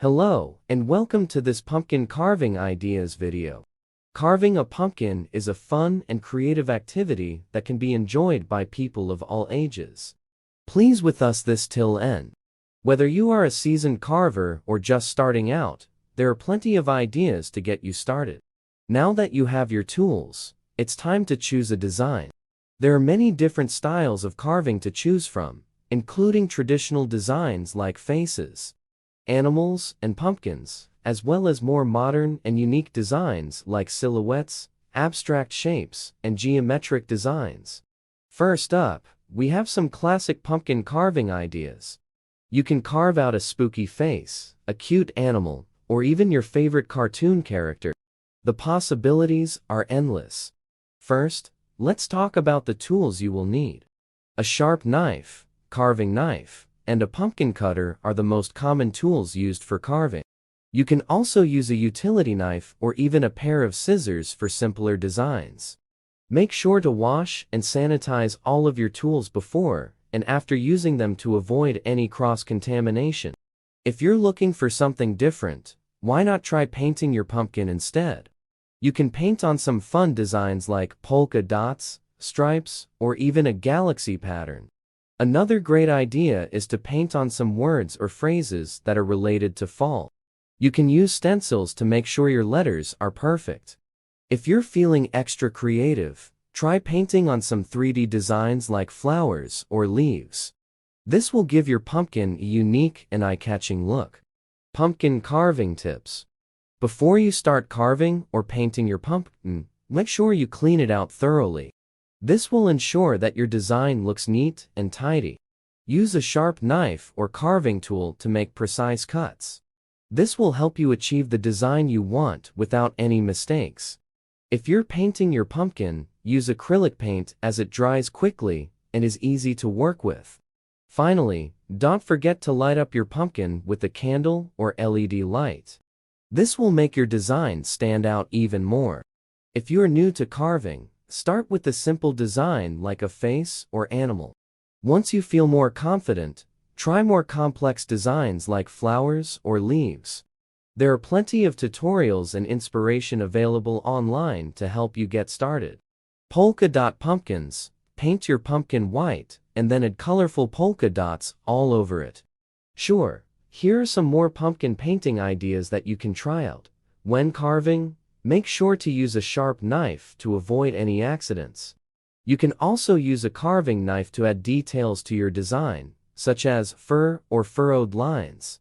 Hello, and welcome to this pumpkin carving ideas video. Carving a pumpkin is a fun and creative activity that can be enjoyed by people of all ages. Please with us this till end. Whether you are a seasoned carver or just starting out, there are plenty of ideas to get you started. Now that you have your tools, it's time to choose a design. There are many different styles of carving to choose from, including traditional designs like faces, animals, and pumpkins, as well as more modern and unique designs like silhouettes, abstract shapes, and geometric designs. First up, we have some classic pumpkin carving ideas. You can carve out a spooky face, a cute animal, or even your favorite cartoon character. The possibilities are endless. First, let's talk about the tools you will need. A sharp knife, carving knife, and a pumpkin cutter are the most common tools used for carving. You can also use a utility knife or even a pair of scissors for simpler designs. Make sure to wash and sanitize all of your tools before and after using them to avoid any cross-contamination. If you're looking for something different, why not try painting your pumpkin instead? You can paint on some fun designs like polka dots, stripes, or even a galaxy pattern. Another great idea is to paint on some words or phrases that are related to fall. You can use stencils to make sure your letters are perfect. If you're feeling extra creative, try painting on some 3D designs like flowers or leaves. This will give your pumpkin a unique and eye-catching look. Pumpkin carving tips. Before you start carving or painting your pumpkin, make sure you clean it out thoroughly. This will ensure that your design looks neat and tidy. Use a sharp knife or carving tool to make precise cuts. This will help you achieve the design you want without any mistakes. If you're painting your pumpkin, use acrylic paint as it dries quickly and is easy to work with. Finally, don't forget to light up your pumpkin with a candle or LED light. This will make your design stand out even more. If you are new to carving, start with a simple design like a face or animal. Once you feel more confident, try more complex designs like flowers or leaves. There are plenty of tutorials and inspiration available online to help you get started. Polka dot pumpkins. Paint your pumpkin white and then add colorful polka dots all over it. Sure, here are some more pumpkin painting ideas that you can try out. When carving, make sure to use a sharp knife to avoid any accidents. You can also use a carving knife to add details to your design, such as fur or furrowed lines.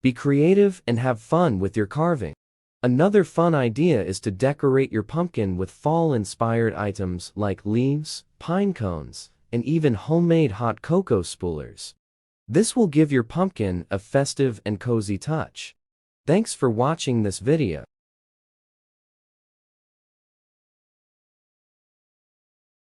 Be creative and have fun with your carving. Another fun idea is to decorate your pumpkin with fall-inspired items like leaves, pine cones, and even homemade hot cocoa spoolers. This will give your pumpkin a festive and cozy touch. Thanks for watching this video.